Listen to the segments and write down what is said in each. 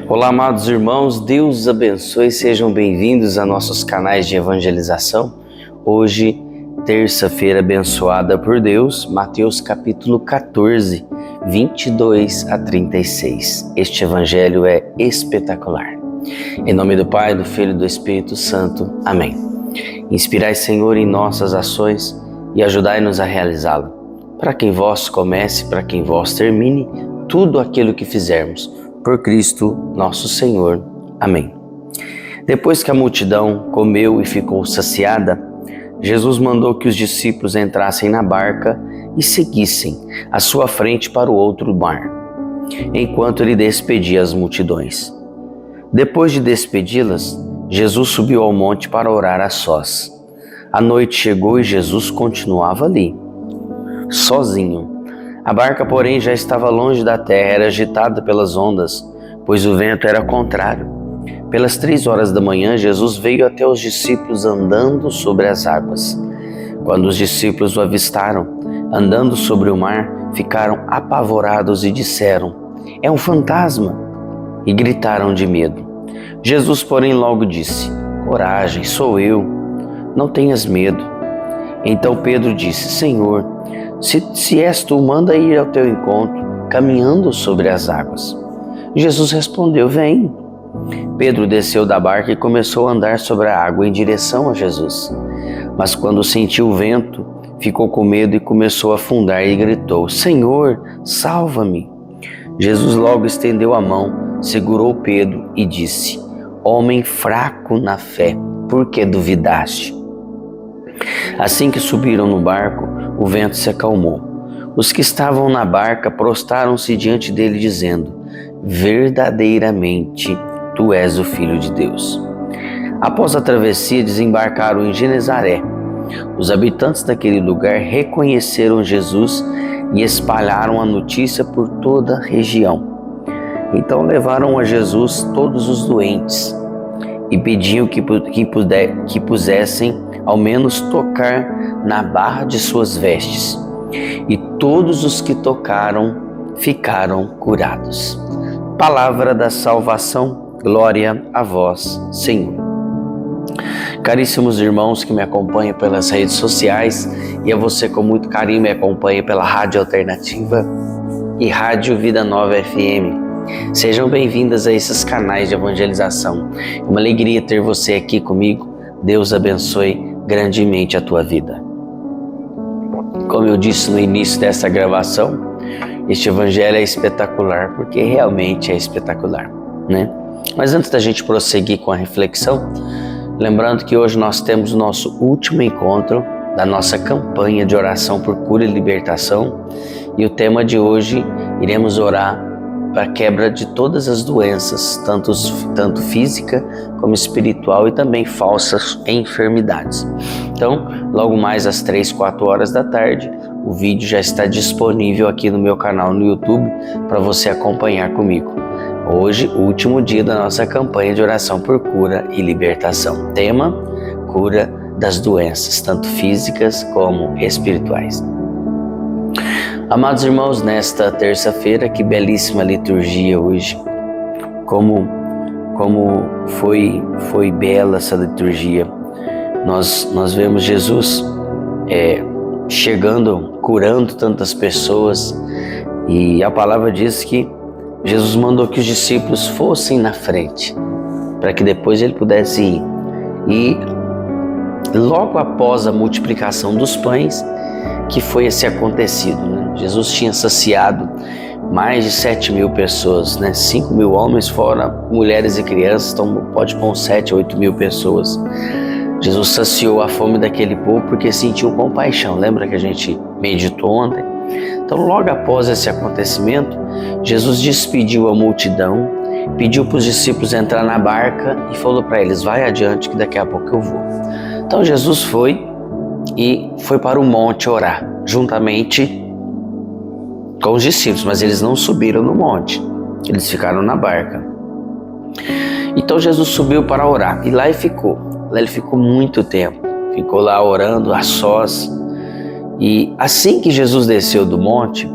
Olá, amados irmãos, Deus os abençoe, sejam bem-vindos a nossos canais de evangelização. Hoje, terça-feira abençoada por Deus, Mateus capítulo 14, 22 a 36. Este evangelho é espetacular. Em nome do Pai, do Filho e do Espírito Santo. Amém. Inspirai, Senhor, em nossas ações e ajudai-nos a realizá-la. Para que em vós comece, para que em vós termine tudo aquilo que fizermos. Por Cristo nosso Senhor. Amém. Depois que a multidão comeu e ficou saciada, Jesus mandou que os discípulos entrassem na barca e seguissem à sua frente para o outro mar, enquanto ele despedia as multidões. Depois de despedi-las, Jesus subiu ao monte para orar a sós. A noite chegou e Jesus continuava ali, sozinho. A barca, porém, já estava longe da terra, era agitada pelas ondas, pois o vento era contrário. Pelas 3 horas da manhã, Jesus veio até os discípulos andando sobre as águas. Quando os discípulos o avistaram, andando sobre o mar, ficaram apavorados e disseram: "É um fantasma!" e gritaram de medo. Jesus, porém, logo disse: "Coragem, sou eu, não tenhas medo." Então Pedro disse: "Senhor, se és tu, manda ir ao teu encontro, caminhando sobre as águas." Jesus respondeu: "Vem." Pedro desceu da barca e começou a andar sobre a água em direção a Jesus. Mas quando sentiu o vento, ficou com medo e começou a afundar e gritou: "Senhor, salva-me." Jesus logo estendeu a mão, segurou Pedro e disse: "Homem fraco na fé, por que duvidaste?" Assim que subiram no barco, o vento se acalmou. Os que estavam na barca prostraram-se diante dele, dizendo: "Verdadeiramente, tu és o Filho de Deus." Após a travessia, desembarcaram em Genezaré. Os habitantes daquele lugar reconheceram Jesus e espalharam a notícia por toda a região. Então levaram a Jesus todos os doentes e pediam que pusessem ao menos tocar na barra de suas vestes. E todos os que tocaram ficaram curados. Palavra da salvação, glória a vós, Senhor. Caríssimos irmãos que me acompanham pelas redes sociais e a você com muito carinho me acompanha pela Rádio Alternativa e Rádio Vida Nova FM. Sejam bem-vindas a esses canais de evangelização. É uma alegria ter você aqui comigo. Deus abençoe grandemente a tua vida. Como eu disse no início dessa gravação, este evangelho é espetacular, porque realmente é espetacular, né? Mas antes da gente prosseguir com a reflexão, lembrando que hoje nós temos o nosso último encontro da nossa campanha de oração por cura e libertação, e o tema de hoje iremos orar para a quebra de todas as doenças, tanto física como espiritual e também falsas enfermidades. Então, logo mais às 3, 4 horas da tarde, o vídeo já está disponível aqui no meu canal no YouTube para você acompanhar comigo. Hoje, o último dia da nossa campanha de oração por cura e libertação. Tema: cura das doenças, tanto físicas como espirituais. Amados irmãos, nesta terça-feira, que belíssima liturgia hoje. Como foi bela essa liturgia. Nós vemos Jesus chegando, curando tantas pessoas, e a palavra diz que Jesus mandou que os discípulos fossem na frente, para que depois ele pudesse ir. E logo após a multiplicação dos pães, que foi esse acontecido, né? Jesus tinha saciado mais de 7.000 pessoas, né? 5.000 homens, fora mulheres e crianças, então pode pôr 7, 8.000 pessoas. Jesus saciou a fome daquele povo porque sentiu compaixão. Lembra que a gente meditou ontem? Então, logo após esse acontecimento, Jesus despediu a multidão, pediu para os discípulos entrar na barca e falou para eles: "Vai adiante que daqui a pouco eu vou." Então Jesus foi para o monte orar, juntamente com os discípulos, mas eles não subiram no monte, eles ficaram na barca. Então Jesus subiu para orar e lá ele ficou muito tempo, ficou lá orando a sós. E assim que Jesus desceu do monte,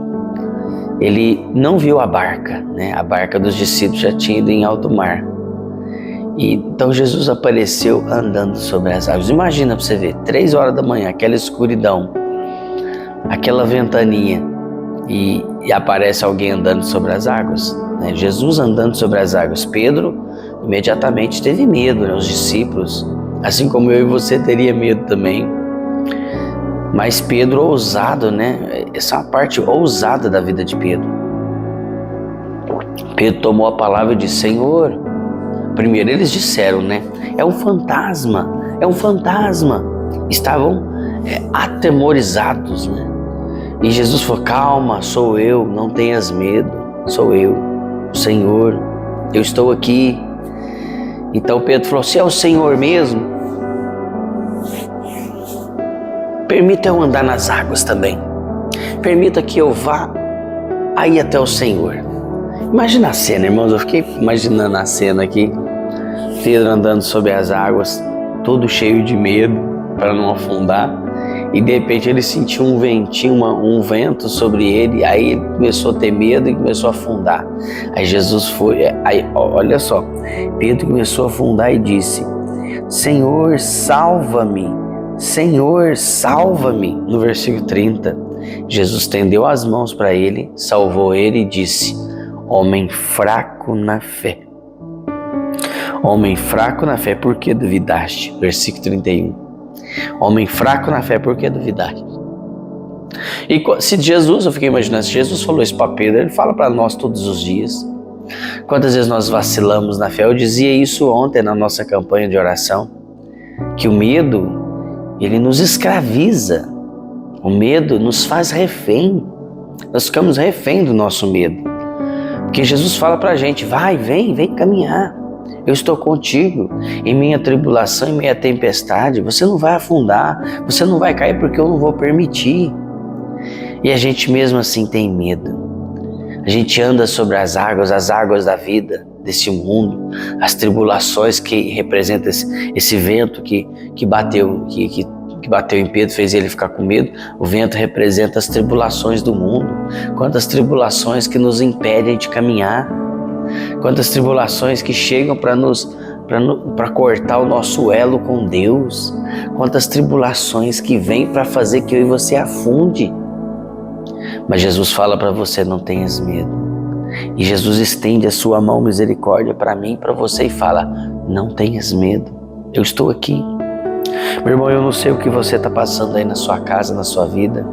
ele não viu a barca, né? A barca dos discípulos já tinha ido em alto mar. E então Jesus apareceu andando sobre as águas. Imagina para você ver, 3 horas da manhã, aquela escuridão, aquela ventania, e aparece alguém andando sobre as águas, né? Jesus andando sobre as águas. Pedro imediatamente teve medo, né? Os discípulos, assim como eu e você teria medo também. Mas Pedro ousado, né? Essa é uma parte ousada da vida de Pedro. Pedro tomou a palavra e disse: Senhor. Primeiro eles disseram, né? É um fantasma, é um fantasma. Estavam atemorizados, né? E Jesus falou: calma, sou eu, não tenhas medo, sou eu, o Senhor, eu estou aqui. Então Pedro falou: se é o Senhor mesmo, permita eu andar nas águas também, permita que eu vá aí até o Senhor. Imagina a cena, irmãos, eu fiquei imaginando a cena aqui, Pedro andando sobre as águas, todo cheio de medo para não afundar, e de repente ele sentiu um ventinho, um vento sobre ele, aí ele começou a ter medo e começou a afundar. Aí Jesus foi, aí, olha só, Pedro começou a afundar e disse: Senhor, salva-me, Senhor, salva-me. No versículo 30, Jesus estendeu as mãos para ele, salvou ele e disse: homem fraco na fé. Homem fraco na fé, por que duvidaste? Versículo 31. Homem fraco na fé, por que duvidaste? E se Jesus, eu fiquei imaginando, se Jesus falou isso para Pedro, ele fala para nós todos os dias. Quantas vezes nós vacilamos na fé? Eu dizia isso ontem na nossa campanha de oração, que o medo, ele nos escraviza. O medo nos faz refém. Nós ficamos refém do nosso medo. Porque Jesus fala pra gente: vai, vem caminhar. Eu estou contigo. Em minha tribulação, em minha tempestade, você não vai afundar, você não vai cair porque eu não vou permitir. E a gente mesmo assim tem medo. A gente anda sobre as águas da vida, desse mundo, as tribulações que representam esse vento que bateu em Pedro, fez ele ficar com medo. O vento representa as tribulações do mundo. Quantas tribulações que nos impedem de caminhar. Quantas tribulações que chegam para cortar o nosso elo com Deus. Quantas tribulações que vêm para fazer que eu e você afunde. Mas Jesus fala para você: não tenhas medo. E Jesus estende a sua mão misericórdia para mim e para você e fala: não tenhas medo, eu estou aqui. Meu irmão, eu não sei o que você está passando aí na sua casa, na sua vida,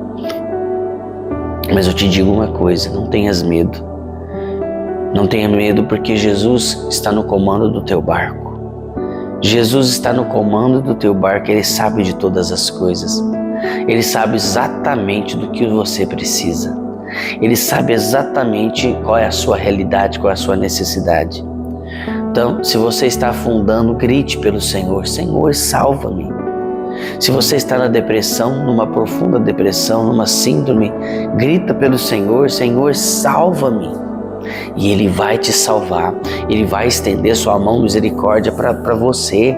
mas eu te digo uma coisa: não tenhas medo. Não tenha medo, porque Jesus está no comando do teu barco. Jesus está no comando do teu barco, Ele sabe de todas as coisas. Ele sabe exatamente do que você precisa. Ele sabe exatamente qual é a sua realidade, qual é a sua necessidade. Então, se você está afundando, grite pelo Senhor: Senhor, salva-me. Se você está na depressão, numa profunda depressão, numa síndrome, grita pelo Senhor: Senhor, salva-me. E Ele vai te salvar. Ele vai estender sua mão misericórdia para você.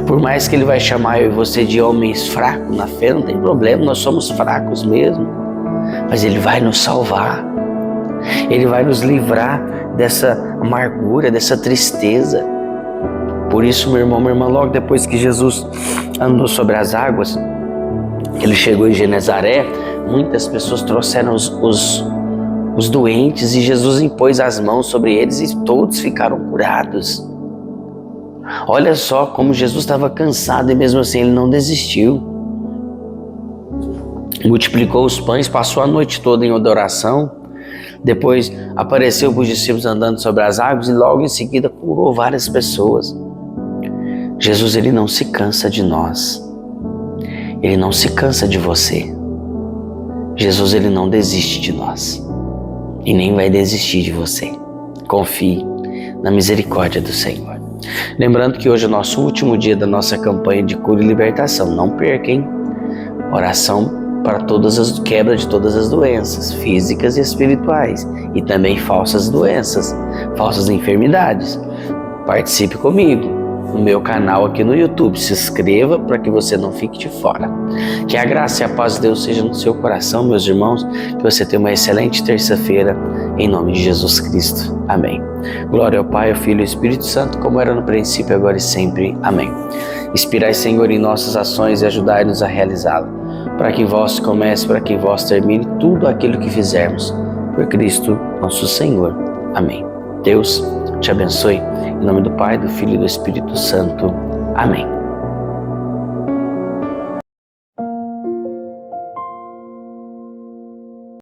Por mais que Ele vai chamar eu e você de homens fracos na fé, não tem problema, nós somos fracos mesmo. Mas Ele vai nos salvar. Ele vai nos livrar dessa amargura, dessa tristeza. Por isso, meu irmão, minha irmã, logo depois que Jesus andou sobre as águas, Ele chegou em Genezaré, muitas pessoas trouxeram os doentes e Jesus impôs as mãos sobre eles e todos ficaram curados. Olha só como Jesus estava cansado e mesmo assim Ele não desistiu. Multiplicou os pães, passou a noite toda em adoração, depois apareceu para os discípulos andando sobre as águas e logo em seguida curou várias pessoas. Jesus, Ele não se cansa de nós. Ele não se cansa de você. Jesus, Ele não desiste de nós. E nem vai desistir de você. Confie na misericórdia do Senhor. Lembrando que hoje é o nosso último dia da nossa campanha de cura e libertação. Não perca, hein? Oração para quebra de todas as doenças físicas e espirituais. E também falsas doenças, falsas enfermidades. Participe comigo. no meu canal aqui no YouTube. Se inscreva para que você não fique de fora. Que a graça e a paz de Deus seja no seu coração, meus irmãos. Que você tenha uma excelente terça-feira, em nome de Jesus Cristo. Amém. Glória ao Pai, ao Filho e ao Espírito Santo, como era no princípio, agora e sempre. Amém. Inspirai, Senhor, em nossas ações e ajudai-nos a realizá-la, para que em vós comece, para que em vós termine tudo aquilo que fizermos. Por Cristo, nosso Senhor. Amém. Deus te abençoe. Em nome do Pai, do Filho e do Espírito Santo. Amém.